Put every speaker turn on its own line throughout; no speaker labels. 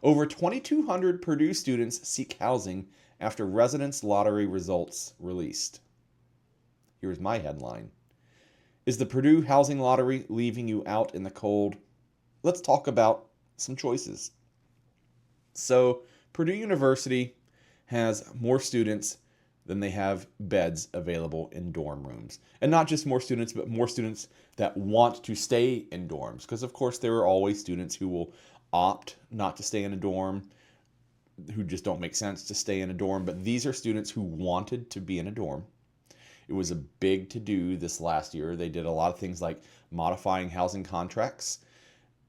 Over 2,200 Purdue students seek housing after residence lottery results released. Here's my headline. Is the Purdue housing lottery leaving you out in the cold? Let's talk about some choices. So, Purdue University has more students than they have beds available in dorm rooms. And not just more students, but more students that want to stay in dorms. Because, of course, there are always students who will opt not to stay in a dorm, who just don't make sense to stay in a dorm. But these are students who wanted to be in a dorm. It was a big to-do this last year. They did a lot of things like modifying housing contracts,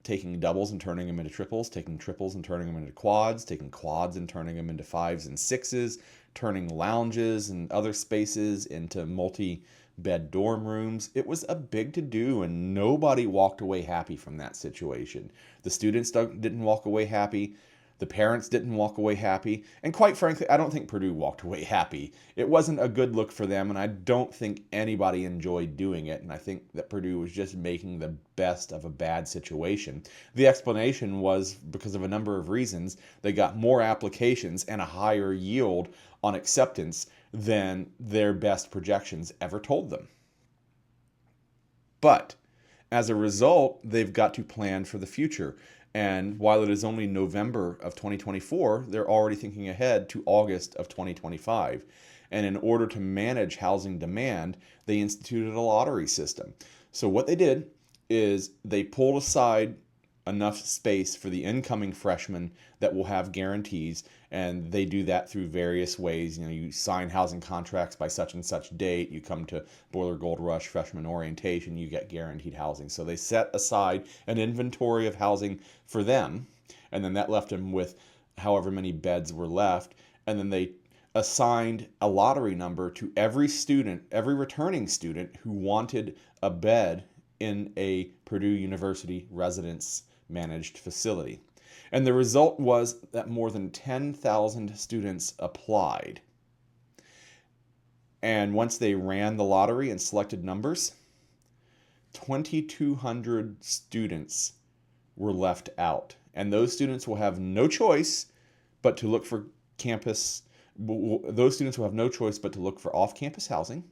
taking doubles and turning them into triples, taking triples and turning them into quads, taking quads and turning them into fives and sixes, turning lounges and other spaces into multi-bed dorm rooms. It was a big to-do, and nobody walked away happy from that situation. The students didn't walk away happy. The parents didn't walk away happy. And quite frankly, I don't think Purdue walked away happy. It wasn't a good look for them, and I don't think anybody enjoyed doing it. And I think that Purdue was just making the best of a bad situation. The explanation was because of a number of reasons. They got more applications and a higher yield on acceptance than their best projections ever told them. But as a result, they've got to plan for the future. And while it is only November of 2024, they're already thinking ahead to August of 2025. And in order to manage housing demand, they instituted a lottery system. So what they did is they pulled aside enough space for the incoming freshmen that will have guarantees, and they do that through various ways. You sign housing contracts by such and such date, you come to Boiler Gold Rush freshman orientation, you get guaranteed housing. So they set aside an inventory of housing for them, and then that left them with however many beds were left, and then they assigned a lottery number to every student, every returning student who wanted a bed in a Purdue University residence managed facility. And the result was that more than 10,000 students applied. And once they ran the lottery and selected numbers, 2,200 students were left out. And those students will have no choice but to look for campus. Those students will have no choice but to look for off-campus housing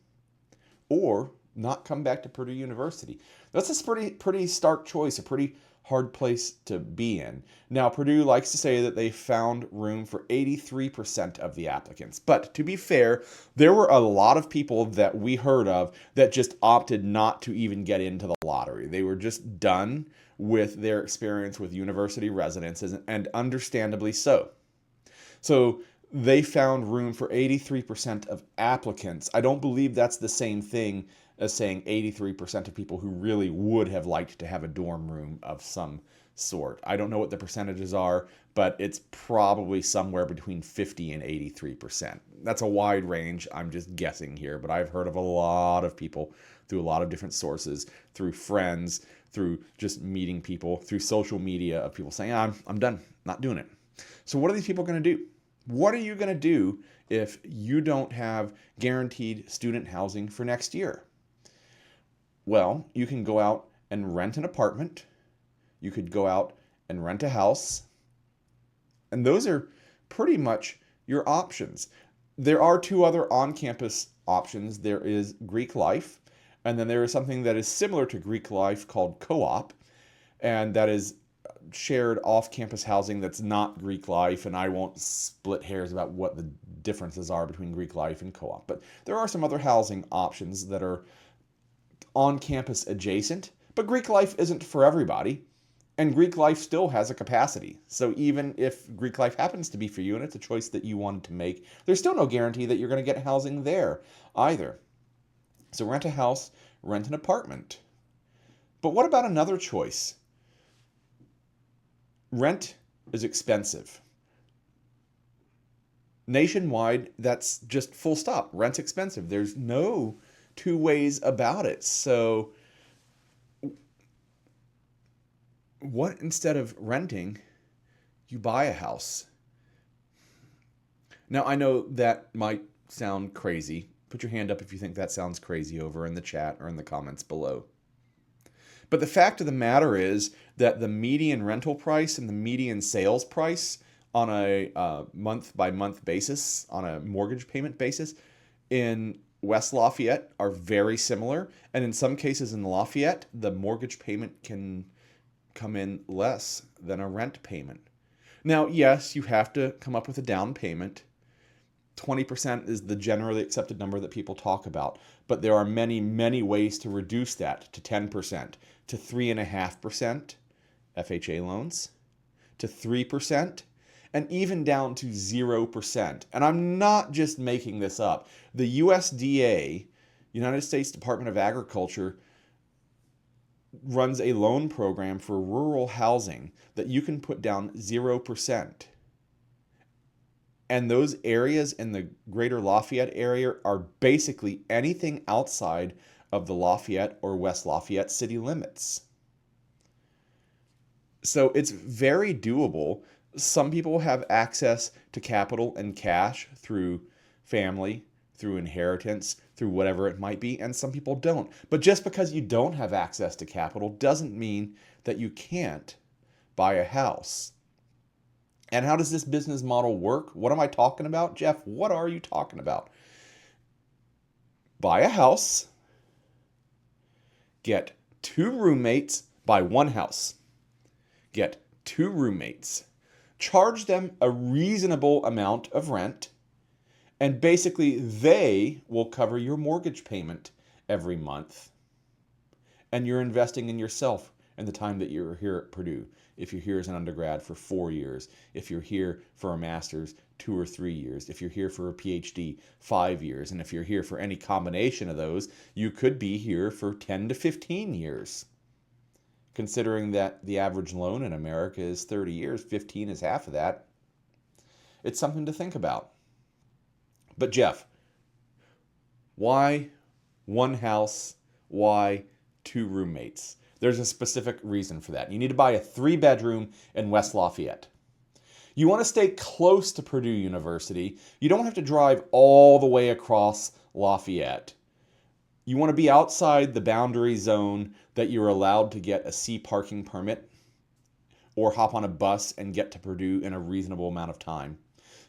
or not come back to Purdue University. That's a pretty stark choice, a pretty hard place to be in. Now, Purdue likes to say that they found room for 83% of the applicants. But to be fair, there were a lot of people that we heard of that just opted not to even get into the lottery. They were just done with their experience with university residences, and understandably so. So they found room for 83% of applicants. I don't believe that's the same thing as saying 83% of people who really would have liked to have a dorm room of some sort. I don't know what the percentages are, but it's probably somewhere between 50 and 83%. That's a wide range. I'm just guessing here, but I've heard of a lot of people through a lot of different sources, through friends, through just meeting people, through social media, of people saying, I'm done, not doing it. So what are these people going to do? What are you going to do if you don't have guaranteed student housing for next year? Well, you can go out and rent an apartment. You could go out and rent a house. And those are pretty much your options. There are two other on-campus options. There is Greek life, and then there is something that is similar to Greek life called co-op, and that is shared off-campus housing that's not Greek life, and I won't split hairs about what the differences are between Greek life and co-op. But there are some other housing options that are on-campus adjacent, but Greek life isn't for everybody, and Greek life still has a capacity. So even if Greek life happens to be for you and it's a choice that you wanted to make, there's still no guarantee that you're going to get housing there either. So rent a house, rent an apartment. But what about another choice? Rent is expensive. Nationwide, that's just full stop. Rent's expensive. There's no two ways about it. So what, instead of renting, you buy a house? Now, I know that might sound crazy. Put your hand up if you think that sounds crazy over in the chat or in the comments below. But the fact of the matter is that the median rental price and the median sales price on a month by month basis, on a mortgage payment basis, in West Lafayette are very similar. And in some cases in Lafayette, the mortgage payment can come in less than a rent payment. Now, yes, you have to come up with a down payment. 20% is the generally accepted number that people talk about, but there are many, many ways to reduce that to 10%, to 3.5% FHA loans, to 3%, and even down to 0%. And I'm not just making this up. The USDA, United States Department of Agriculture, runs a loan program for rural housing that you can put down 0%. And those areas in the greater Lafayette area are basically anything outside of the Lafayette or West Lafayette city limits. So it's very doable. Some people have access to capital and cash through family, through inheritance, through whatever it might be, and some people don't. But just because you don't have access to capital doesn't mean that you can't buy a house. And how does this business model work? What am I talking about? Jeff, what are you talking about? Buy a house, get 2 roommates, buy one house, get 2 roommates, charge them a reasonable amount of rent, and basically they will cover your mortgage payment every month. And you're investing in yourself in the time that you're here at Purdue. If you're here as an undergrad for 4 years, if you're here for a master's, 2 or 3 years, if you're here for a PhD, 5 years, and if you're here for any combination of those, you could be here for 10 to 15 years. Considering that the average loan in America is 30 years, 15 is half of that. It's something to think about. But Jeff, why one house? Why 2 roommates? There's a specific reason for that. You need to buy a 3-bedroom in West Lafayette. You want to stay close to Purdue University. You don't have to drive all the way across Lafayette. You want to be outside the boundary zone that you're allowed to get a C parking permit or hop on a bus and get to Purdue in a reasonable amount of time.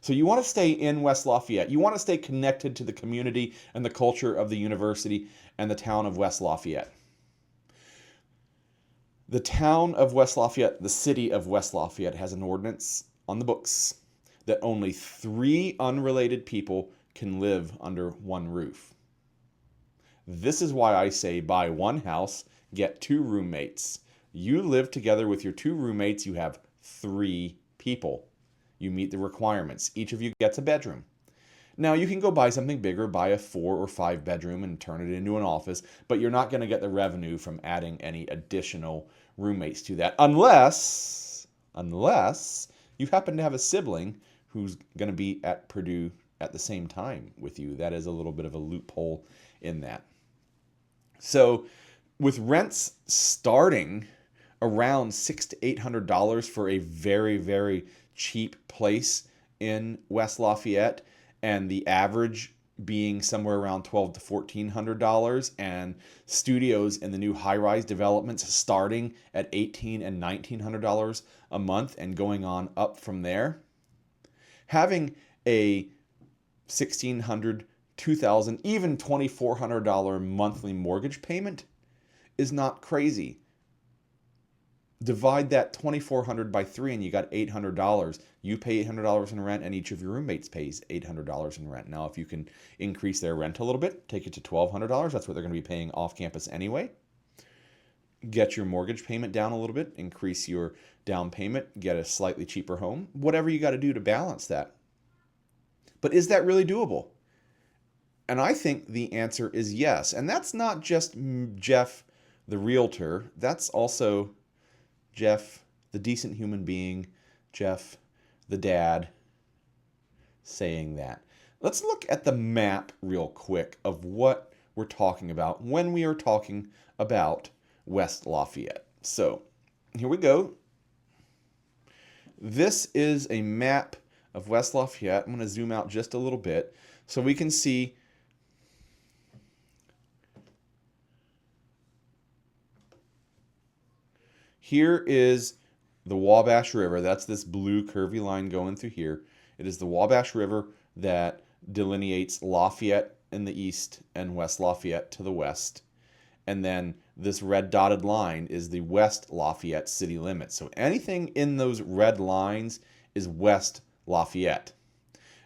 So you want to stay in West Lafayette. You want to stay connected to the community and the culture of the university and the town of West Lafayette. The town of West Lafayette, the city of West Lafayette, has an ordinance on the books that only 3 unrelated people can live under one roof. This is why I say buy one house, get 2 roommates. You live together with your 2 roommates, you have 3 people. You meet the requirements. Each of you gets a bedroom. Now, you can go buy something bigger, buy a 4 or 5 bedroom and turn it into an office, but you're not going to get the revenue from adding any additional roommates to that unless you happen to have a sibling who's going to be at Purdue at the same time with you. That is a little bit of a loophole in that. So with rents starting around $600 to $800 for a very, very cheap place in West Lafayette, and the average being somewhere around $1,200 to $1,400, and studios in the new high-rise developments starting at $1,800 and $1,900 a month and going on up from there. Having a $1,600, $2,000, even $2,400 monthly mortgage payment is not crazy. Divide that $2,400 by 3 and you got $800. You pay $800 in rent and each of your roommates pays $800 in rent. Now, if you can increase their rent a little bit, take it to $1,200. That's what they're going to be paying off campus anyway. Get your mortgage payment down a little bit, increase your down payment, get a slightly cheaper home, whatever you got to do to balance that. But is that really doable? And I think the answer is yes. And that's not just Jeff, the realtor. That's also Jeff, the decent human being, Jeff, the dad, saying that. Let's look at the map real quick of what we're talking about when we are talking about West Lafayette. So here we go. This is a map of West Lafayette. I'm going to zoom out just a little bit so we can see here is the Wabash River. That's this blue curvy line going through here. It is the Wabash River that delineates Lafayette in the east and West Lafayette to the west. And then this red dotted line is the West Lafayette city limits. So anything in those red lines is West Lafayette.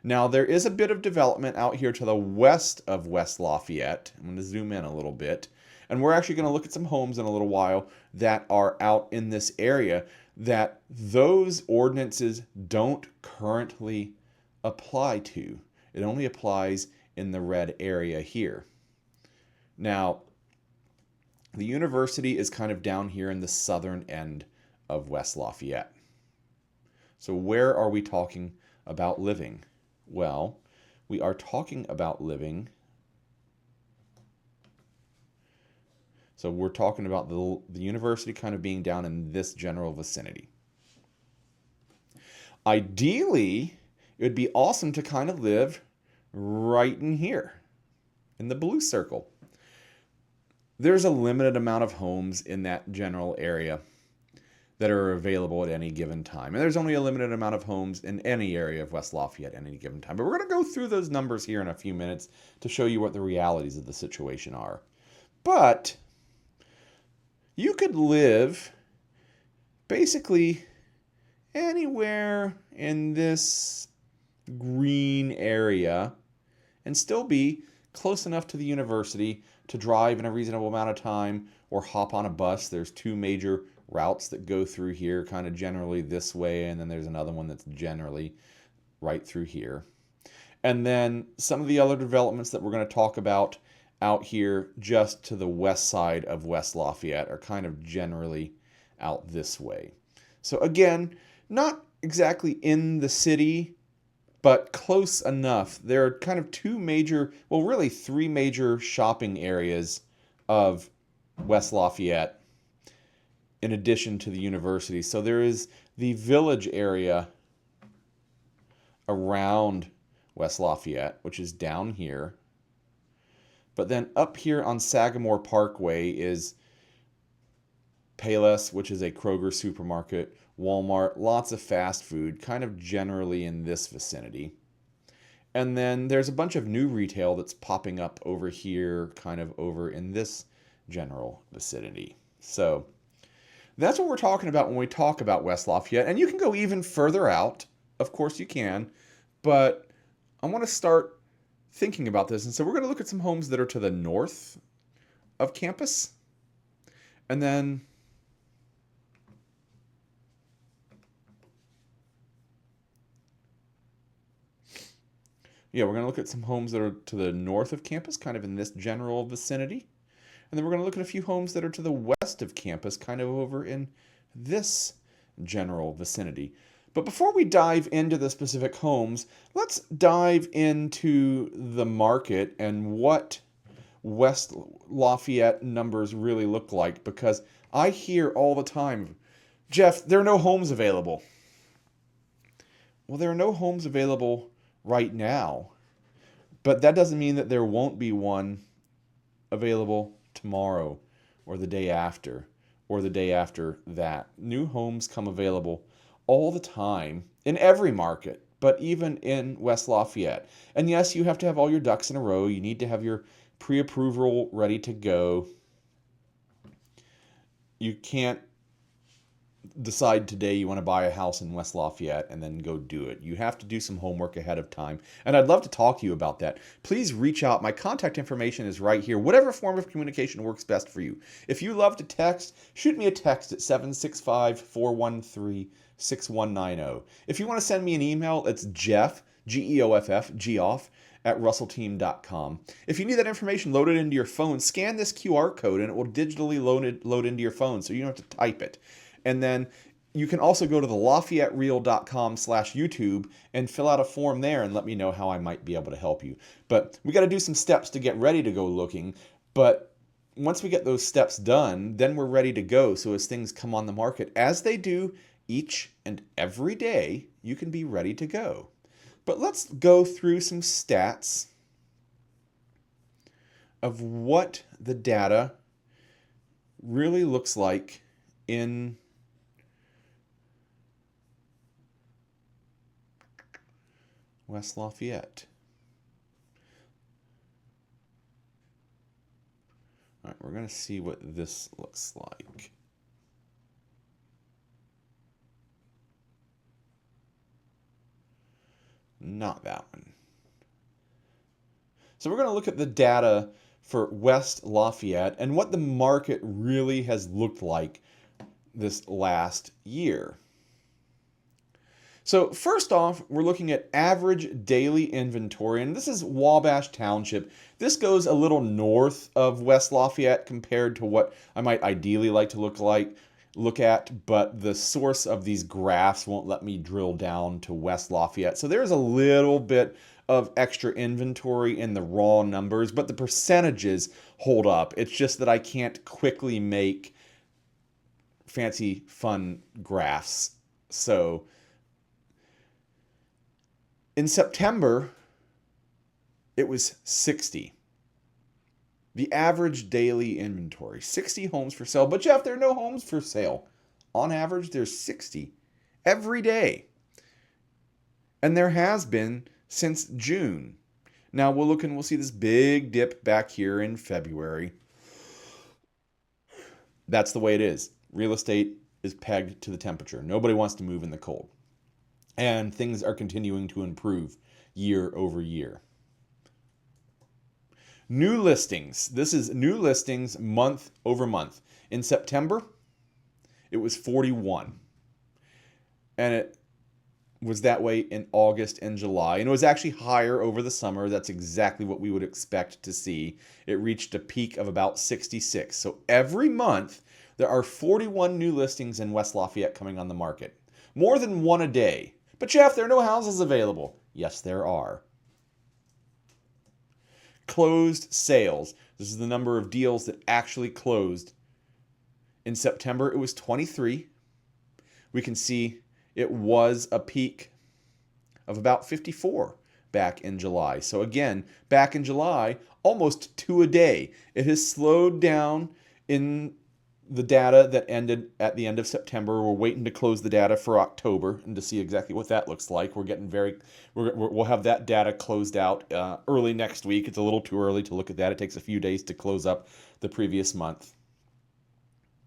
Now, there is a bit of development out here to the west of West Lafayette. I'm going to zoom in a little bit. And we're actually going to look at some homes in a little while that are out in this area that those ordinances don't currently apply to. It only applies in the red area here. Now, the university is kind of down here in the southern end of West Lafayette. So where are we talking about living? Well, we are talking about living. So we're talking about the university kind of being down in this general vicinity. Ideally, it would be awesome to kind of live right in here, in the blue circle. There's a limited amount of homes in that general area that are available at any given time. And there's only a limited amount of homes in any area of West Lafayette at any given time. But we're going to go through those numbers here in a few minutes to show you what the realities of the situation are. But you could live basically anywhere in this green area and still be close enough to the university to drive in a reasonable amount of time or hop on a bus. There's two major routes that go through here, kind of generally this way, and then there's another one that's generally right through here. And then some of the other developments that we're going to talk about out here just to the west side of West Lafayette are kind of generally out this way. So again, not exactly in the city, but close enough. There are kind of two major, well, really three major shopping areas of West Lafayette in addition to the university. So there is the village area around West Lafayette, which is down here. But then up here on Sagamore Parkway is Payless, which is a Kroger supermarket, Walmart, lots of fast food, kind of generally in this vicinity. And then there's a bunch of new retail that's popping up over here, kind of over in this general vicinity. So that's what we're talking about when we talk about West Lafayette. And you can go even further out. Of course you can. But I want to start thinking about this. And so we're going to look at some homes that are to the north of campus. And then we're going to look at some homes that are to the north of campus, kind of in this general vicinity. And then we're going to look at a few homes that are to the west of campus, kind of over in this general vicinity. But before we dive into the specific homes, let's dive into the market and what West Lafayette numbers really look like, because I hear all the time, Jeff, there are no homes available. Well, there are no homes available right now, but that doesn't mean that there won't be one available tomorrow or the day after or the day after that. New homes come available all the time in every market, but even in West Lafayette. And yes, you have to have all your ducks in a row. You need to have your pre-approval ready to go. You can't decide today you want to buy a house in West Lafayette and then go do it. You have to do some homework ahead of time. And I'd love to talk to you about that. Please reach out. My contact information is right here. Whatever form of communication works best for you. If you love to text, shoot me a text at 765-413-6190. If you want to send me an email, it's Jeff, Geoff, at russellteam.com. If you need that information loaded into your phone, scan this QR code and it will digitally load into your phone so you don't have to type it. And then you can also go to the LafayetteReal.com/YouTube and fill out a form there and let me know how I might be able to help you. But we got to do some steps to get ready to go looking. But once we get those steps done, then we're ready to go. So as things come on the market, as they do each and every day, you can be ready to go. But let's go through some stats of what the data really looks like in West Lafayette. All right, we're going to see what this looks like. Not that one. So we're going to look at the data for West Lafayette and what the market really has looked like this last year. So first off, we're looking at average daily inventory, and this is Wabash Township. This goes a little north of West Lafayette compared to what I might ideally like to look at, but the source of these graphs won't let me drill down to West Lafayette. So there's a little bit of extra inventory in the raw numbers, but the percentages hold up. It's just that I can't quickly make fancy, fun graphs. So in September, it was 60. The average daily inventory, 60 homes for sale. But Jeff, there are no homes for sale. On average, there's 60 every day. And there has been since June. Now we'll look and we'll see this big dip back here in February. That's the way it is. Real estate is pegged to the temperature. Nobody wants to move in the cold. And things are continuing to improve year over year. New listings. This is new listings month over month. In September, it was 41. And it was that way in August and July. And it was actually higher over the summer. That's exactly what we would expect to see. It reached a peak of about 66. So every month, there are 41 new listings in West Lafayette coming on the market. More than one a day. But Jeff, there are no houses available. Yes, there are. Closed sales. This is the number of deals that actually closed. In September, it was 23. We can see it was a peak of about 54 back in July. So again, back in July, almost 2 a day. It has slowed down in the data that ended at the end of September. We're waiting to close the data for October and to see exactly what that looks like. We'll have that data closed out early next week. It's a little too early to look at that. It takes a few days to close up the previous month.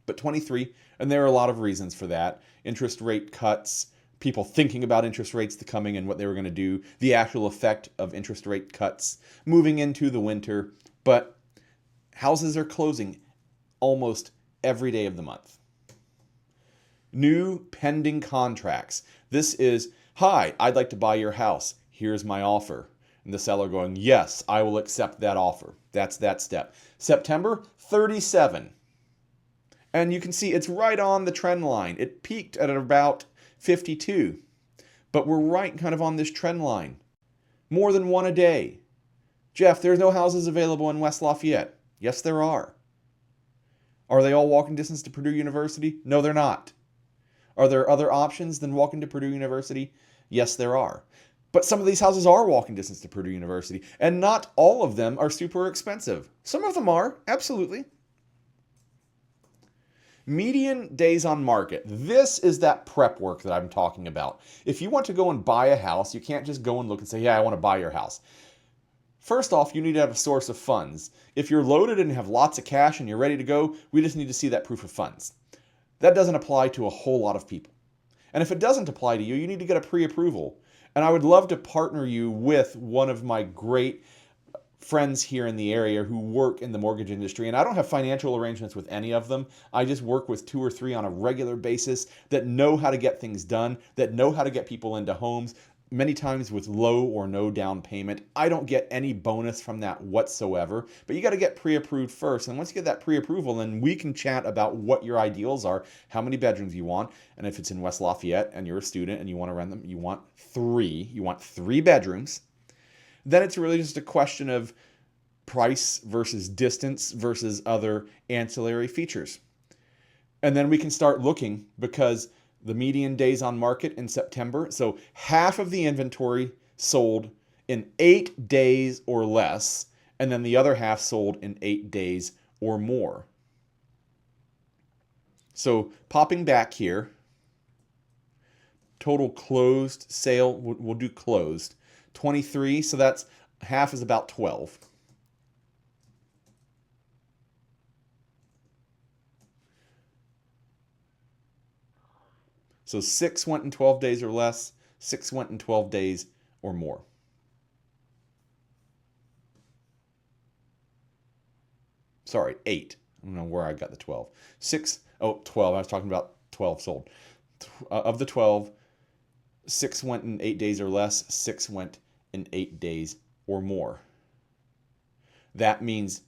But 23, and there are a lot of reasons for that. Interest rate cuts, people thinking about interest rates coming and what they were going to do, the actual effect of interest rate cuts, moving into the winter. But houses are closing almost every day of the month. New pending contracts. This is, hi, I'd like to buy your house. Here's my offer. And the seller going, yes, I will accept that offer. That's that step. September, 37. And you can see it's right on the trend line. It peaked at about 52. But we're right kind of on this trend line. More than one a day. Jeff, there's no houses available in West Lafayette. Yes, there are. Are they all walking distance to Purdue University? No, they're not. Are there other options than walking to Purdue University? Yes, there are. But some of these houses are walking distance to Purdue University, and not all of them are super expensive. Some of them are, absolutely. Median days on market. This is that prep work that I'm talking about. If you want to go and buy a house, you can't just go and look and say, yeah, I want to buy your house. First off, you need to have a source of funds. If you're loaded and have lots of cash and you're ready to go, we just need to see that proof of funds. That doesn't apply to a whole lot of people. And if it doesn't apply to you, you need to get a pre-approval. And I would love to partner you with one of my great friends here in the area who work in the mortgage industry. And I don't have financial arrangements with any of them. I just work with 2 or 3 on a regular basis that know how to get things done, that know how to get people into homes, many times with low or no down payment. I don't get any bonus from that whatsoever, but you got to get pre-approved first. And once you get that pre-approval, then we can chat about what your ideals are, how many bedrooms you want. And if it's in West Lafayette and you're a student and you want to rent them, you want 3. You want 3 bedrooms. Then it's really just a question of price versus distance versus other ancillary features. And then we can start looking, because the median days on market in September, so half of the inventory sold in 8 days or less, and then the other half sold in 8 days or more. So popping back here, total closed sale, we'll do closed. 23, so that's half is about 12. So 6 went in 12 days or less, 6 went in 12 days or more. Sorry, 8. I don't know where I got the 12. 12. I was talking about 12 sold. Of the 12, 6 went in 8 days or less, 6 went in 8 days or more. That means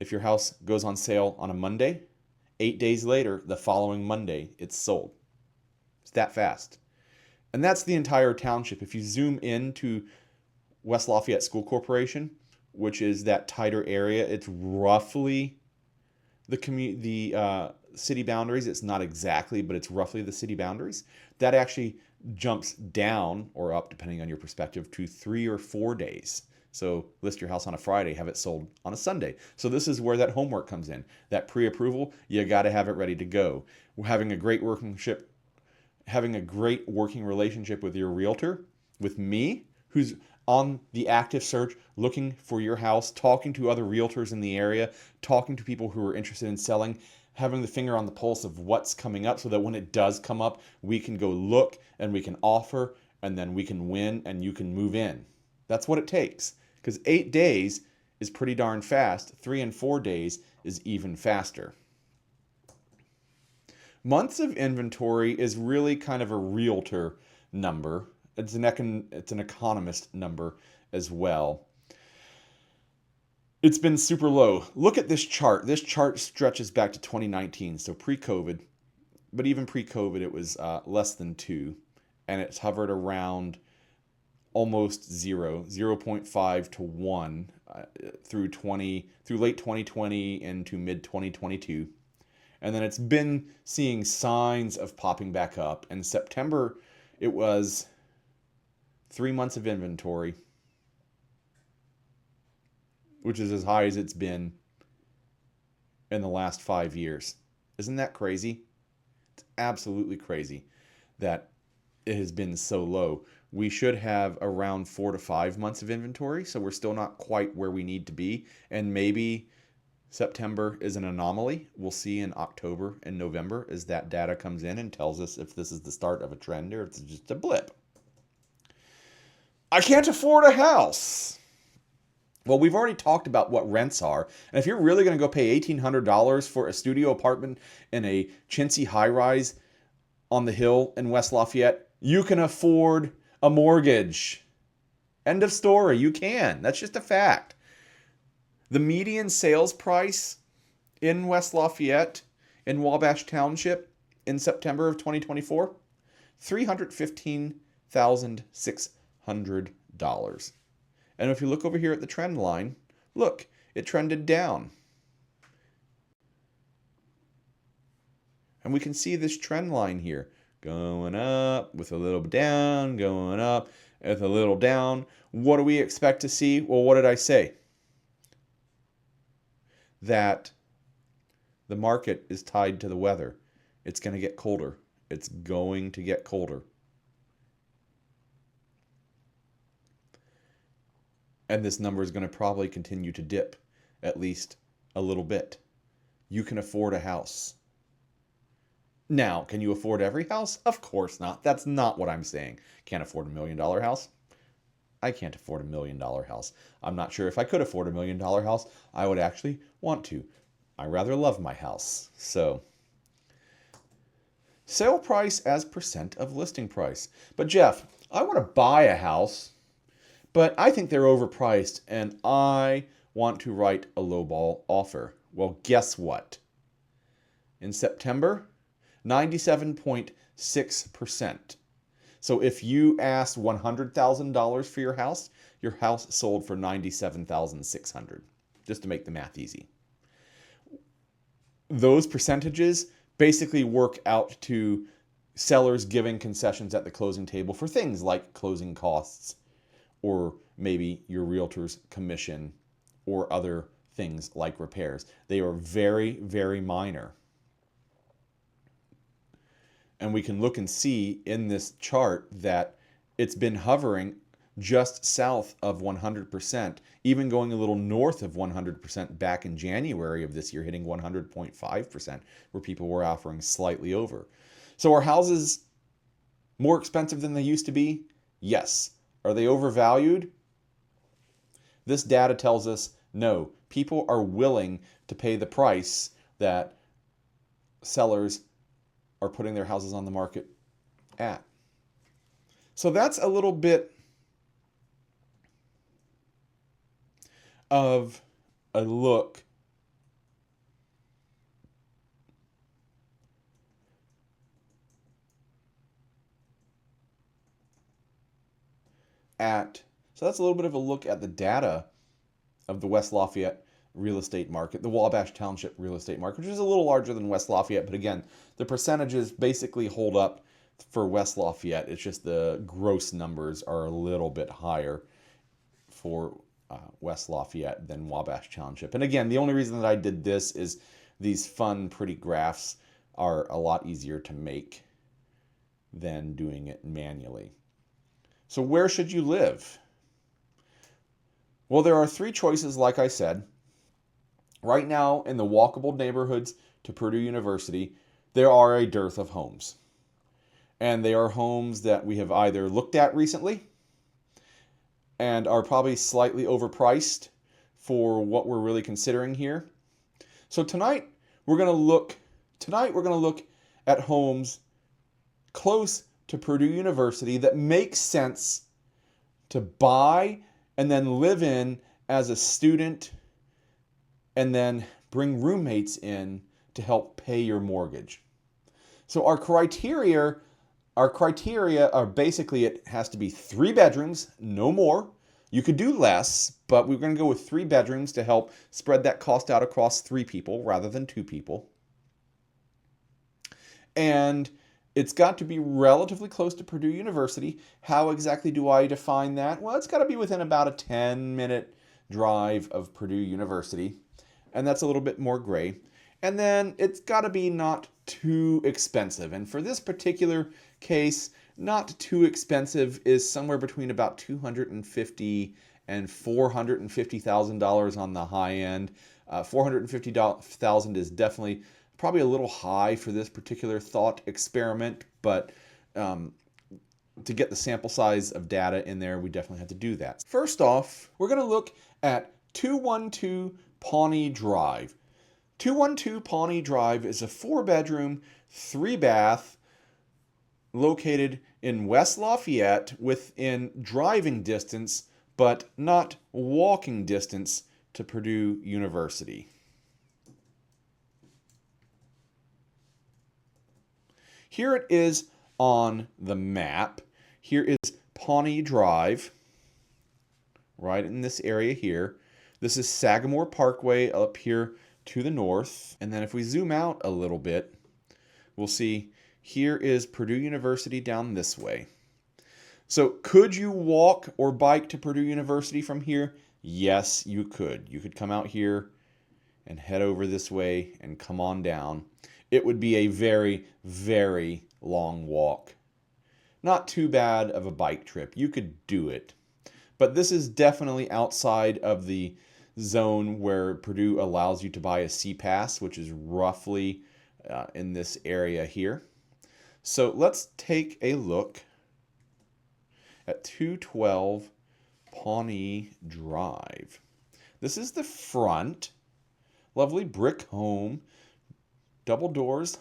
if your house goes on sale on a Monday, 8 days later, the following Monday, it's sold. It's that fast. And that's the entire township. If you zoom into West Lafayette School Corporation, which is that tighter area, it's roughly the city boundaries. It's not exactly, but it's roughly the city boundaries. That actually jumps down or up, depending on your perspective, to 3 or 4 days. So list your house on a Friday, have it sold on a Sunday. So this is where that homework comes in. That pre-approval, you got to have it ready to go. Having a great working relationship with your realtor, with me, who's on the active search, looking for your house, talking to other realtors in the area, talking to people who are interested in selling, having the finger on the pulse of what's coming up so that when it does come up, we can go look and we can offer and then we can win and you can move in. That's what it takes. Because 8 days is pretty darn fast. 3 and 4 days is even faster. Months of inventory is really kind of a realtor number. It's an economist number as well. It's been super low. Look at this chart. This chart stretches back to 2019, so pre-COVID. But even pre-COVID, it was less than 2. And it's hovered around almost 0.5 to 1 through late 2020 into mid 2022. And then it's been seeing signs of popping back up. In September, it was 3 months of inventory, which is as high as it's been in the last 5 years. Isn't that crazy? It's absolutely crazy that it has been so low. We should have around 4 to 5 months of inventory, so we're still not quite where we need to be. And maybe September is an anomaly. We'll see in October and November as that data comes in and tells us if this is the start of a trend or if it's just a blip. I can't afford a house. Well, we've already talked about what rents are. And if you're really going to go pay $1,800 for a studio apartment in a chintzy high-rise on the hill in West Lafayette, you can afford a mortgage. End of story. You can. That's just a fact. The median sales price in West Lafayette, in Wabash Township, in September of 2024, $315,600. And if you look over here at the trend line, look, it trended down. And we can see this trend line here, going up with a little down, going up with a little down. What do we expect to see? Well, what did I say? That the market is tied to the weather. It's going to get colder. It's going to get colder. And this number is going to probably continue to dip at least a little bit. You can afford a house. Now, can you afford every house? Of course not. That's not what I'm saying. Can't afford $1 million house? I can't afford $1 million house. I'm not sure if I could afford $1 million house, I would actually want to. I rather love my house. So, sale price as percent of listing price. But Jeff, I want to buy a house, but I think they're overpriced and I want to write a lowball offer. Well, guess what? In September, 97.6%. So if you asked $100,000 for your house sold for $97,600, just to make the math easy. Those percentages basically work out to sellers giving concessions at the closing table for things like closing costs or maybe your realtor's commission or other things like repairs. They are very, very minor. And we can look and see in this chart that it's been hovering just south of 100%, even going a little north of 100% back in January of this year, hitting 100.5%, where people were offering slightly over. So are houses more expensive than they used to be? Yes. Are they overvalued? This data tells us no. People are willing to pay the price that sellers are putting their houses on the market at. So that's a little bit of a look at, so that's a little bit of a look at the data of the West Lafayette real estate market, the Wabash Township real estate market, which is a little larger than West Lafayette, but again, the percentages basically hold up for West Lafayette. It's just the gross numbers are a little bit higher for West Lafayette than Wabash Township. And again, the only reason that I did this is these fun, pretty graphs are a lot easier to make than doing it manually. So where should you live? Well, there are three choices, like I said. Right now, in the walkable neighborhoods to Purdue University, there are a dearth of homes. And they are homes that we have either looked at recently and are probably slightly overpriced for what we're really considering here. So tonight we're going to look at homes close to Purdue University that make sense to buy and then live in as a student and then bring roommates in to help pay your mortgage. So our criteria are basically it has to be 3 bedrooms, no more. You could do less, but we're going to go with 3 bedrooms to help spread that cost out across 3 people rather than 2 people. And it's got to be relatively close to Purdue University. How exactly do I define that? Well, it's got to be within about a 10-minute drive of Purdue University, and that's a little bit more gray. And then it's got to be not too expensive. And for this particular case, not too expensive is somewhere between about $250,000 and $450,000 on the high end. $450,000 is definitely probably a little high for this particular thought experiment, but to get the sample size of data in there, we definitely have to do that. First off, we're going to look at 212 Pawnee Drive. 212 Pawnee Drive is a 4-bedroom, 3-bath located in West Lafayette within driving distance, but not walking distance to Purdue University. Here it is on the map. Here is Pawnee Drive, right in this area here. This is Sagamore Parkway up here to the north. And then if we zoom out a little bit, we'll see here is Purdue University down this way. So could you walk or bike to Purdue University from here? Yes, you could. You could come out here and head over this way and come on down. It would be a very, very long walk. Not too bad of a bike trip. You could do it. But this is definitely outside of the zone where Purdue allows you to buy a C-Pass, which is roughly in this area here. So let's take a look at 212 Pawnee Drive. This is the front. Lovely brick home. Double doors.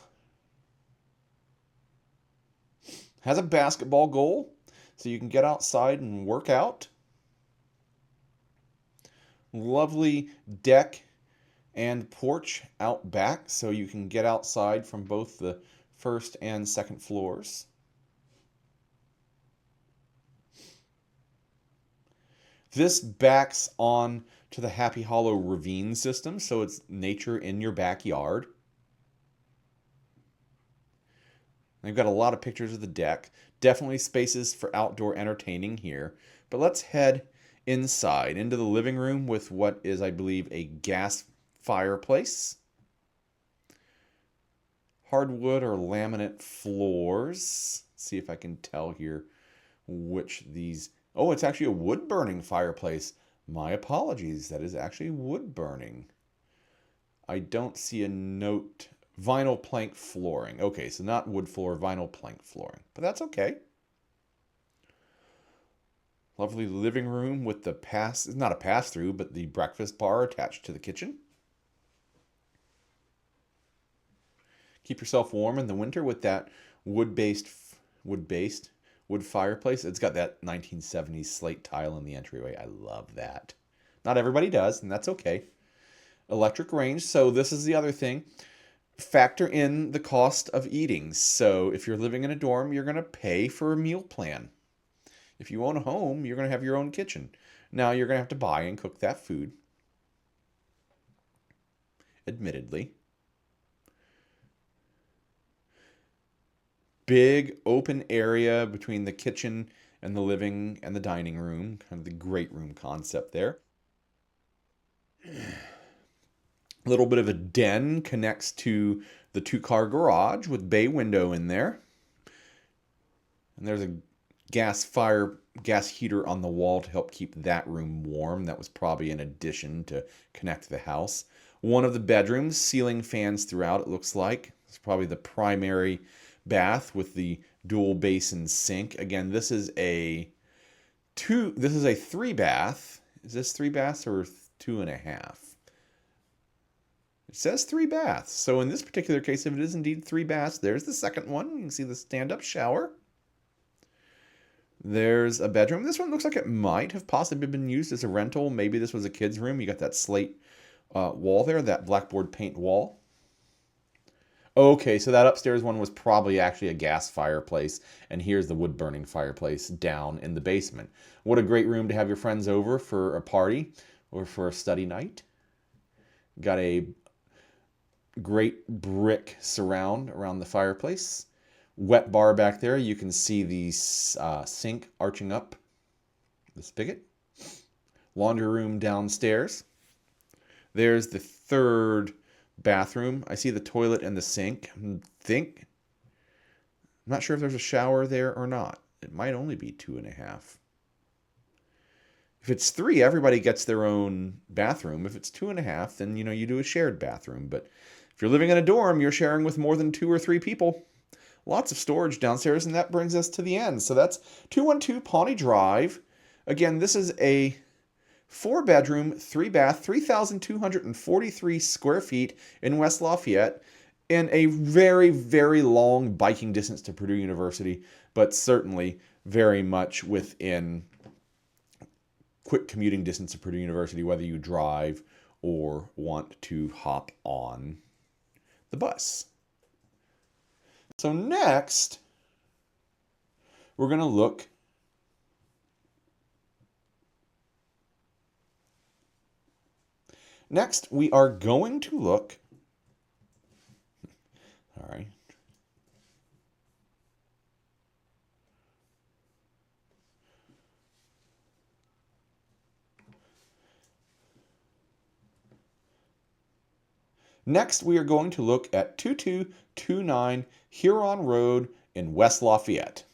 Has a basketball goal, so you can get outside and work out. Lovely deck and porch out back, so you can get outside from both the first and second floors. This backs on to the Happy Hollow ravine system, so it's nature in your backyard. I've got a lot of pictures of the deck. Definitely spaces for outdoor entertaining here. But let's head inside into the living room with what is, I believe, a gas fireplace. Hardwood or laminate floors. Let's see if I can tell here which these... Oh, it's actually a wood-burning fireplace. My apologies. That is actually wood-burning. I don't see a note. Vinyl plank flooring. Okay, so not wood floor, vinyl plank flooring. But that's okay. Lovely living room with the it's not a pass-through, but the breakfast bar attached to the kitchen. Keep yourself warm in the winter with that wood fireplace. It's got that 1970s slate tile in the entryway. I love that. Not everybody does, and that's okay. Electric range. So this is the other thing. Factor in the cost of eating. So if you're living in a dorm, you're going to pay for a meal plan. If you own a home, you're going to have your own kitchen. Now you're going to have to buy and cook that food. Admittedly. Big open area between the kitchen and the living and the dining room. Kind of the great room concept there. A little bit of a den connects to the two-car garage with bay window in there. And there's a gas heater on the wall to help keep that room warm. That was probably an addition to connect the house. One of the bedrooms, ceiling fans throughout, it looks like. It's probably the primary bath with the dual basin sink. Again, this is a 3-bath. Is this 3 baths or 2.5? It says 3 baths. So in this particular case, if it is indeed 3 baths, there's the second one. You can see the stand-up shower. There's a bedroom. This one looks like it might have possibly been used as a rental. Maybe this was a kid's room. You got that slate wall there, that blackboard paint wall. Okay, so that upstairs one was probably actually a gas fireplace, and here's the wood-burning fireplace down in the basement. What a great room to have your friends over for a party or for a study night. Got a great brick surround around the fireplace. Wet bar back there. You can see the sink arching up the spigot. Laundry room downstairs. There's the third bathroom. I see the toilet and the sink. I'm not sure if there's a shower there or not. It might only be 2.5. If it's 3, everybody gets their own bathroom. If it's 2.5, then you do a shared bathroom. But if you're living in a dorm, you're sharing with more than 2 or 3 people. Lots of storage downstairs, and that brings us to the end. So that's 212 Pawnee Drive. Again, this is a 4-bedroom, 3-bath, 3,243 square feet in West Lafayette, in a very, very long biking distance to Purdue University, but certainly very much within quick commuting distance to Purdue University, whether you drive or want to hop on the bus. So next, we're going to look all right. Next, we are going to look at 2229 Huron Road in West Lafayette.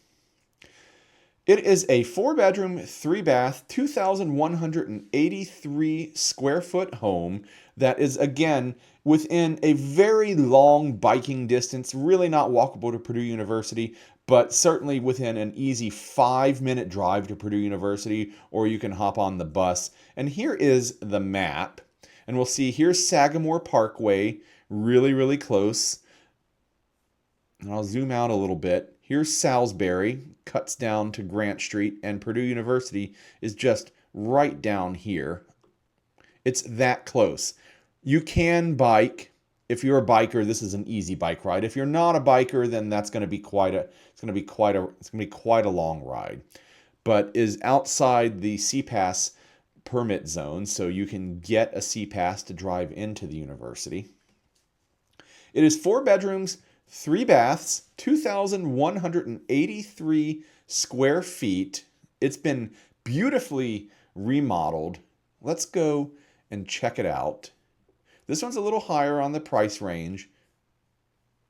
It is a 4-bedroom, 3-bath, 2,183 square foot home that is, again, within a very long biking distance, really not walkable to Purdue University, but certainly within an easy 5-minute drive to Purdue University, or you can hop on the bus. And here is the map. And we'll see here's Sagamore Parkway, really, really close. And I'll zoom out a little bit. Here's Salisbury, cuts down to Grant Street, and Purdue University is just right down here. It's that close. You can bike. If you're a biker, this is an easy bike ride. If you're not a biker, then that's going to be quite a long ride. But is outside the CPAS permit zone, so you can get a CPAS to drive into the university. It is 4 bedrooms, 3 baths, 2,183 square feet. It's been beautifully remodeled. Let's go and check it out. This one's a little higher on the price range.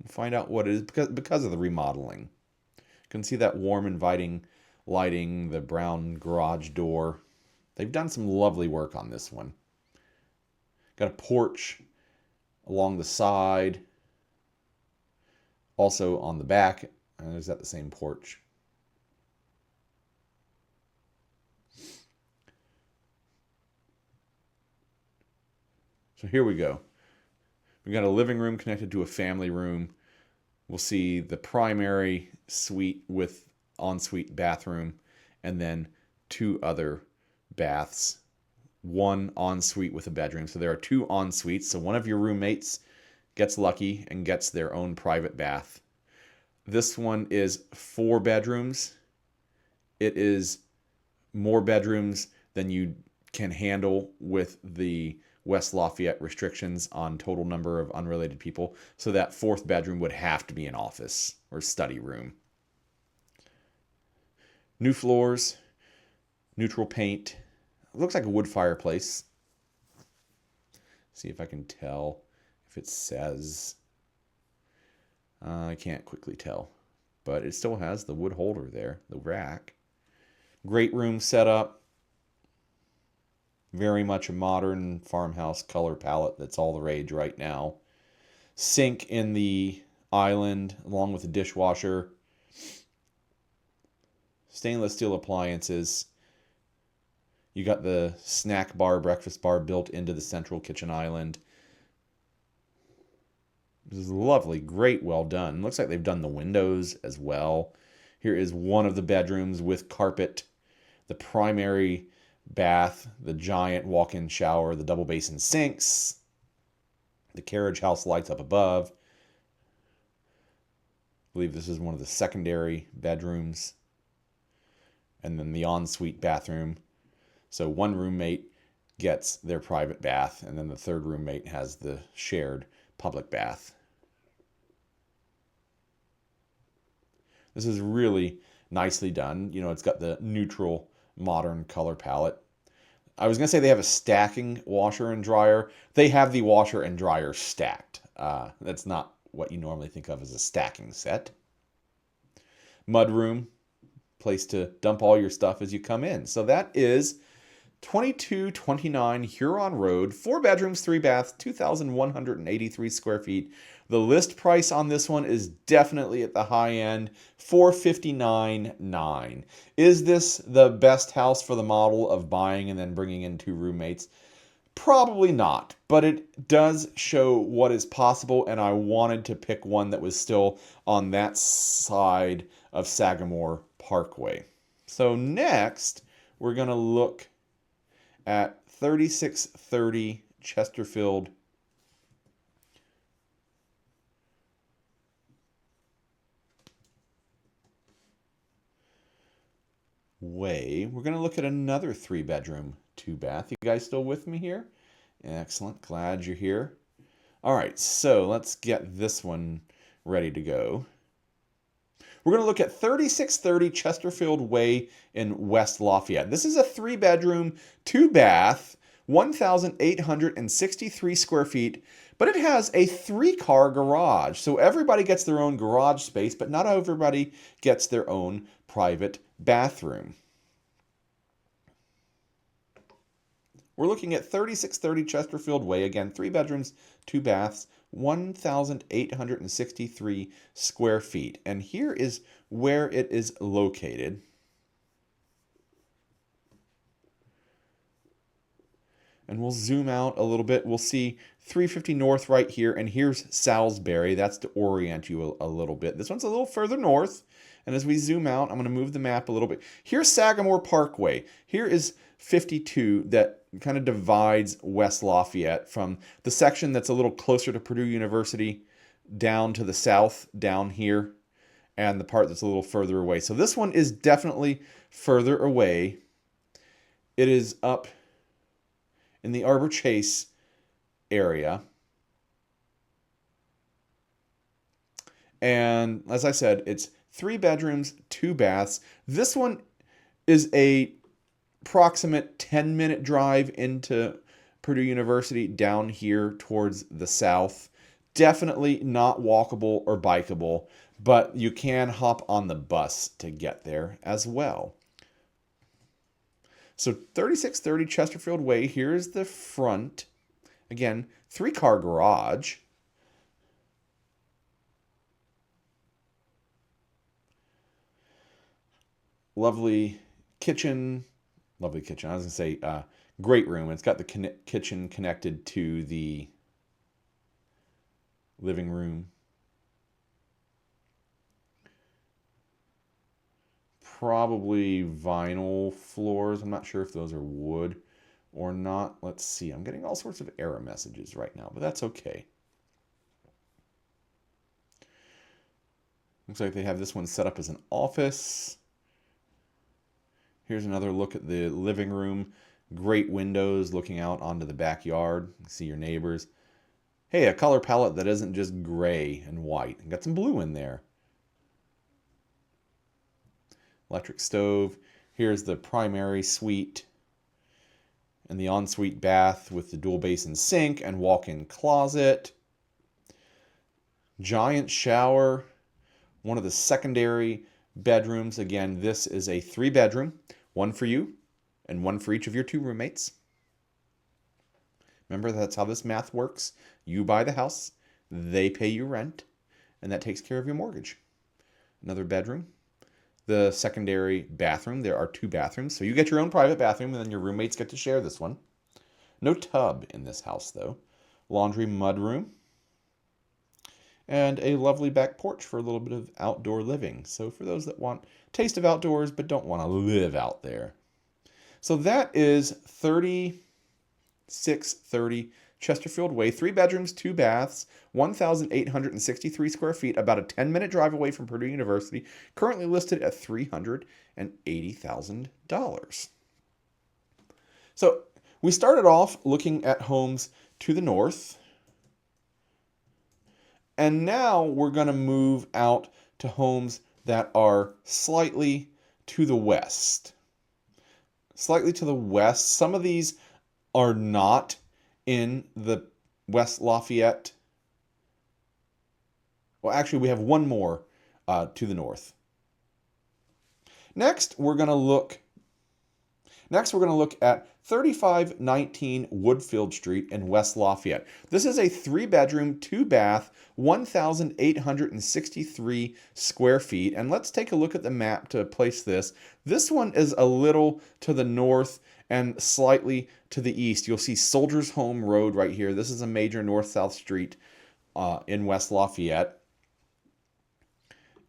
We'll find out what it is because of the remodeling. You can see that warm, inviting lighting, the brown garage door. They've done some lovely work on this one. Got a porch along the side, also on the back. Is that the same porch? So here we go. We got a living room connected to a family room. We'll see the primary suite with ensuite bathroom, and then 2 other baths. 1 ensuite with a bedroom. So there are 2 ensuites. So one of your roommates gets lucky and gets their own private bath. This one is 4 bedrooms. It is more bedrooms than you can handle with the West Lafayette restrictions on total number of unrelated people. So that 4th bedroom would have to be an office or study room. New floors, neutral paint. It looks like a wood fireplace. See if I can tell if it says. I can't quickly tell, but it still has the wood holder there, the rack. Great room setup. Very much a modern farmhouse color palette that's all the rage right now. Sink in the island along with a dishwasher. Stainless steel appliances. You got the snack bar, breakfast bar built into the central kitchen island. This is lovely, great, well done. Looks like they've done the windows as well. Here is one of the bedrooms with carpet. The primary bath, the giant walk-in shower, the double basin sinks, the carriage house lights up above. I believe this is one of the secondary bedrooms. And then the ensuite bathroom. So one roommate gets their private bath, and then the 3rd roommate has the shared public bath. This is really nicely done. You know, it's got the neutral modern color palette. I was going to say they have a stacking washer and dryer. They have the washer and dryer stacked. That's not what you normally think of as a stacking set. Mudroom, place to dump all your stuff as you come in. So that is 2229 Huron Road, 4 bedrooms, 3 baths, 2,183 square feet. The list price on this one is definitely at the high end, $459,900. Is this the best house for the model of buying and then bringing in 2 roommates? Probably not, but it does show what is possible, and I wanted to pick one that was still on that side of Sagamore Parkway. So next, we're going to look at 3630 Chesterfield Way. We're going to look at another 3-bedroom, 2-bath. You guys still with me here? Excellent. Glad you're here. All right, so let's get this one ready to go. We're going to look at 3630 Chesterfield Way in West Lafayette. This is a 3-bedroom, 2-bath, 1,863 square feet, but it has a 3-car garage. So everybody gets their own garage space, but not everybody gets their own private bathroom. We're looking at 3630 Chesterfield Way. Again, 3 bedrooms, 2 baths, 1,863 square feet. And here is where it is located. And we'll zoom out a little bit. We'll see 350 North right here, and here's Salisbury. That's to orient you a little bit. This one's a little further north. And as we zoom out, I'm going to move the map a little bit. Here's Sagamore Parkway. Here is 52 that kind of divides West Lafayette from the section that's a little closer to Purdue University down to the south, down here, and the part that's a little further away. So this one is definitely further away. It is up in the Arbor Chase area. And as I said, it's 3 bedrooms, 2 baths. This one is a approximate 10-minute drive into Purdue University down here towards the south. Definitely not walkable or bikeable, but you can hop on the bus to get there as well. So 3630 Chesterfield Way, here's the front. Again, 3-car garage. Lovely kitchen. Lovely kitchen. I was going to say great room. It's got the kitchen connected to the living room. Probably vinyl floors. I'm not sure if those are wood or not. Let's see. I'm getting all sorts of error messages right now, but that's okay. Looks like they have this one set up as an office. Here's another look at the living room. Great windows looking out onto the backyard. You can see your neighbors. Hey, a color palette that isn't just gray and white. Got some blue in there. Electric stove. Here's the primary suite and the ensuite bath with the dual basin sink and walk-in closet. Giant shower. One of the secondary bedrooms. Again, this is a 3-bedroom, one for you and one for each of your 2 roommates. Remember, that's how this math works. You buy the house, they pay you rent, and that takes care of your mortgage. Another bedroom. The secondary bathroom. There are 2 bathrooms, so you get your own private bathroom, and then your roommates get to share this one. No tub in this house, though. Laundry mudroom. And a lovely back porch for a little bit of outdoor living. So for those that want taste of outdoors but don't want to live out there. So that is 3630 Chesterfield Way. 3 bedrooms, 2 baths, 1,863 square feet, about a 10-minute drive away from Purdue University, currently listed at $380,000. So we started off looking at homes to the north, and now we're going to move out to homes that are slightly to the west. Slightly to the west. Some of these are not in the West Lafayette. Well, actually, we have one more to the north. Next, we're going to look at 3519 Woodfield Street in West Lafayette. This is a 3-bedroom, 2-bath, 1,863 square feet. And let's take a look at the map to place this. This one is a little to the north and slightly to the east. You'll see Soldiers Home Road right here. This is a major north-south street in West Lafayette.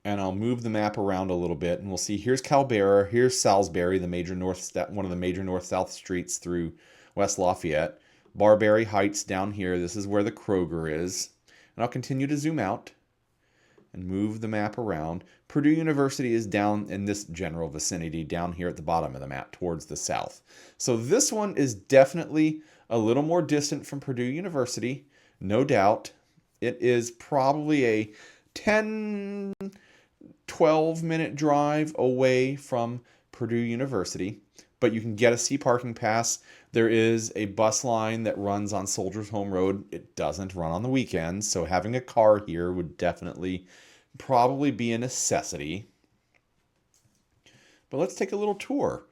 And I'll move the map around a little bit, and we'll see here's Calbera, here's Salisbury, one of the major north-south streets through West Lafayette. Barberry Heights down here. This is where the Kroger is. And I'll continue to zoom out and move the map around. Purdue University is down in this general vicinity, down here at the bottom of the map towards the south. So this one is definitely a little more distant from Purdue University, no doubt. It is probably a 12-minute drive away from Purdue University, but you can get a C parking pass. There is a bus line that runs on Soldiers Home Road. It doesn't run on the weekends, so having a car here would definitely probably be a necessity. But let's take a little tour.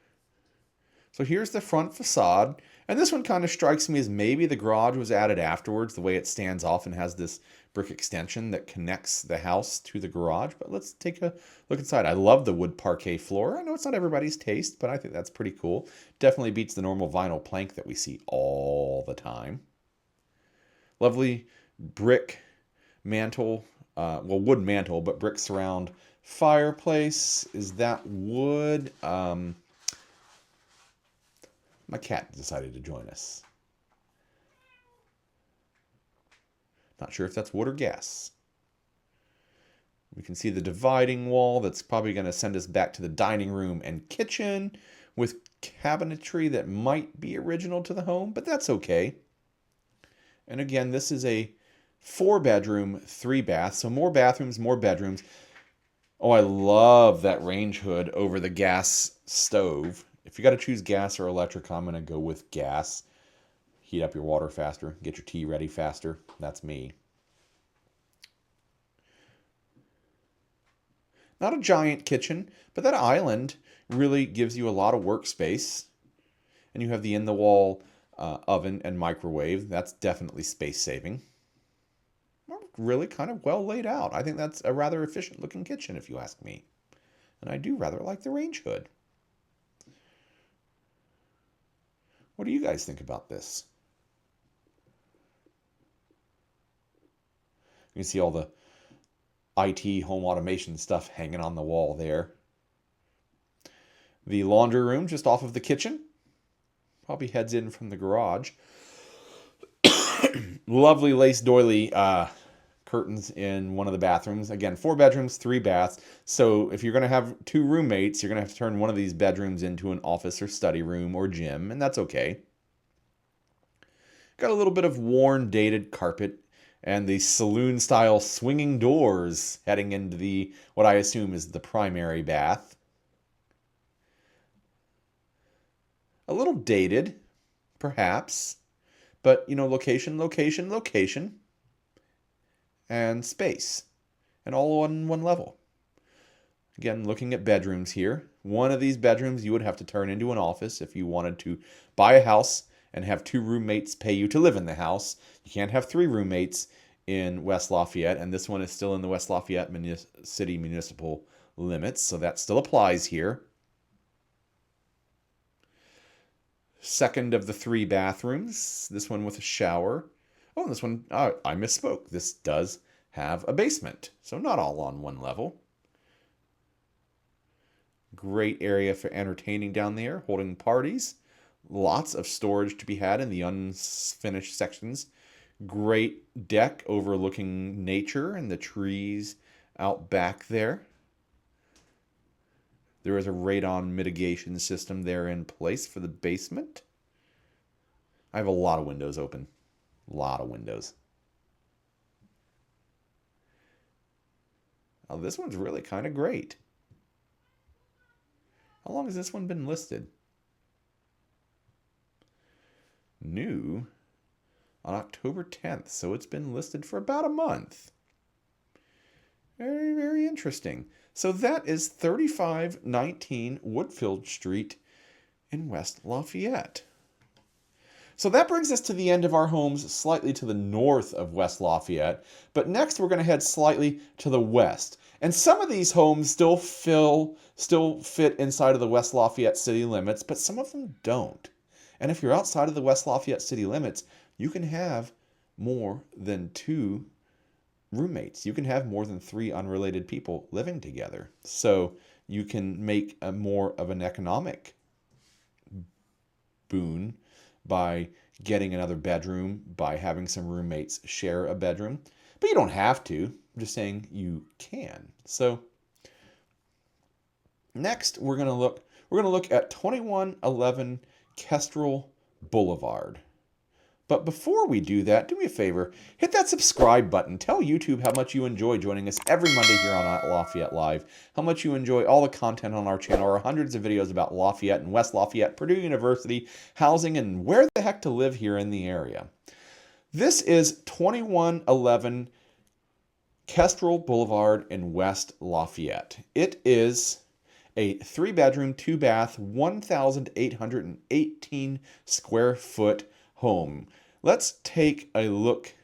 So here's the front facade, and this one kind of strikes me as maybe the garage was added afterwards, the way it stands off and has this brick extension that connects the house to the garage. But let's take a look inside. I love the wood parquet floor. I know it's not everybody's taste, but I think that's pretty cool. Definitely beats the normal vinyl plank that we see all the time. Lovely brick mantle, wood mantle, but brick surround fireplace. Is that wood? My cat decided to join us. Not sure if that's wood or gas. We can see the dividing wall that's probably going to send us back to the dining room and kitchen with cabinetry that might be original to the home, but that's okay. And again, this is a 4-bedroom, 3-bath, so more bathrooms, more bedrooms. Oh, I love that range hood over the gas stove. If you got to choose gas or electric, I'm going to go with gas. Heat up your water faster, get your tea ready faster. That's me. Not a giant kitchen, but that island really gives you a lot of workspace. And you have the in-the-wall oven and microwave. That's definitely space saving. Really kind of well laid out. I think that's a rather efficient looking kitchen, if you ask me. And I do rather like the range hood. What do you guys think about this? You can see all the IT home automation stuff hanging on the wall there. The laundry room just off of the kitchen. Probably heads in from the garage. Lovely lace doily curtains in one of the bathrooms. Again, 4 bedrooms, 3 baths. So if you're going to have 2 roommates, you're going to have to turn one of these bedrooms into an office or study room or gym, and that's okay. Got a little bit of worn, dated carpet and the saloon-style swinging doors heading into the, what I assume is the primary bath. A little dated, perhaps, but, location, location, location, and space, and all on one level. Again, looking at bedrooms here. One of these bedrooms you would have to turn into an office if you wanted to buy a house and have 2 roommates pay you to live in the house. You can't have 3 roommates in West Lafayette, and this one is still in the West Lafayette city municipal limits, so that still applies here. Second of the 3 bathrooms, this one with a shower. Oh, and this one, I misspoke. This does have a basement, so not all on one level. Great area for entertaining down there, holding parties. Lots of storage to be had in the unfinished sections. Great deck overlooking nature and the trees out back there. There is a radon mitigation system there in place for the basement. I have a lot of windows open. A lot of windows. Oh, this one's really kind of great. How long has this one been listed? New on October 10th, so it's been listed for about a month. Very, very interesting. So that is 3519 Woodfield Street in West Lafayette. So that brings us to the end of our homes slightly to the north of West Lafayette, but next we're going to head slightly to the west. And some of these homes still fit inside of the West Lafayette city limits, but some of them don't. And if you're outside of the West Lafayette city limits, you can have more than 2 roommates. You can have more than 3 unrelated people living together. So you can make a more of an economic boon by getting another bedroom, by having some roommates share a bedroom. But you don't have to. I'm just saying you can. So next we're going to look at 2111 Kestrel Boulevard. But before we do that, do me a favor, hit that subscribe button. Tell YouTube how much you enjoy joining us every Monday here on Lafayette Live, how much you enjoy all the content on our channel, our hundreds of videos about Lafayette and West Lafayette, Purdue University, housing, and where the heck to live here in the area. This is 2111 Kestrel Boulevard in West Lafayette. It is a 3-bedroom, 2-bath, 1,818 square foot home. Let's take a look.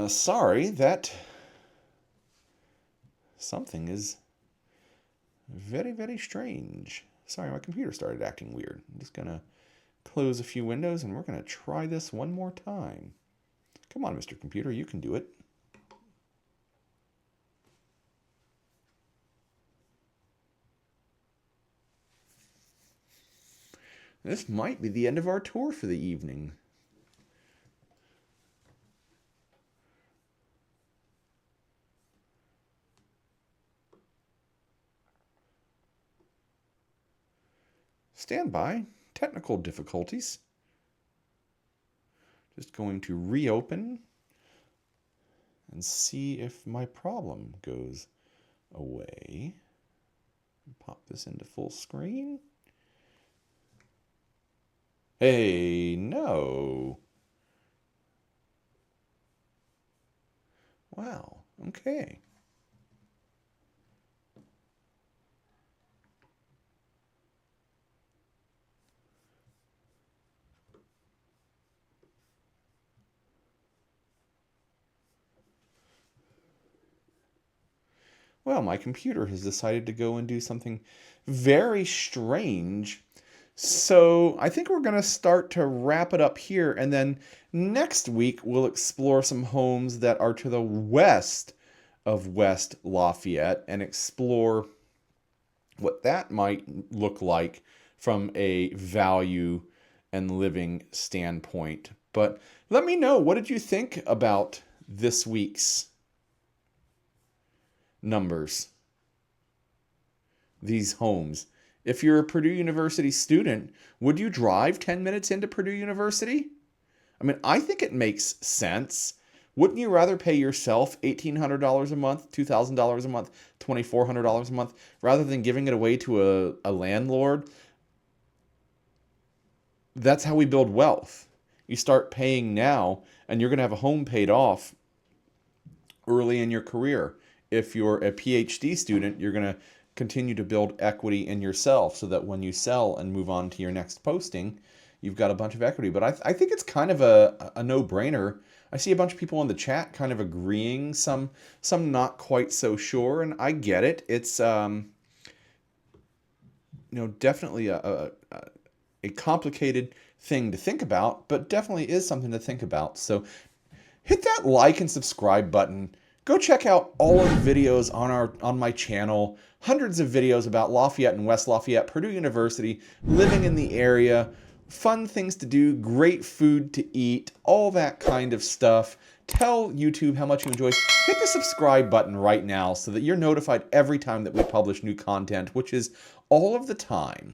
Sorry, that something is very, very strange. Sorry, my computer started acting weird. I'm just going to close a few windows and we're going to try this one more time. Come on, Mr. Computer, you can do it. This might be the end of our tour for the evening. Stand by. Technical difficulties. Just going to reopen and see if my problem goes away. Pop this into full screen. Hey, no. Wow, okay. Well, my computer has decided to go and do something very strange. So I think we're going to start to wrap it up here. And then next week, we'll explore some homes that are to the west of West Lafayette and explore what that might look like from a value and living standpoint. But let me know, what did you think about this week's numbers, these homes? If you're a Purdue University student, would you drive 10 minutes into Purdue University? I mean, I think it makes sense. Wouldn't you rather pay yourself $1,800 a month, $2,000 a month, $2,400 a month, rather than giving it away to a landlord? That's how we build wealth. You start paying now, and you're going to have a home paid off early in your career. If you're a PhD student, you're going to continue to build equity in yourself so that when you sell and move on to your next posting, you've got a bunch of equity. But I think it's kind of a no-brainer. I see a bunch of people in the chat kind of agreeing, some not quite so sure, and I get it. It's definitely a complicated thing to think about, but definitely is something to think about. So hit that like and subscribe button. Go check out all of the videos on my channel. Hundreds of videos about Lafayette and West Lafayette, Purdue University, living in the area, fun things to do, great food to eat, all that kind of stuff. Tell YouTube how much you enjoy. Hit the subscribe button right now so that you're notified every time that we publish new content, which is all of the time.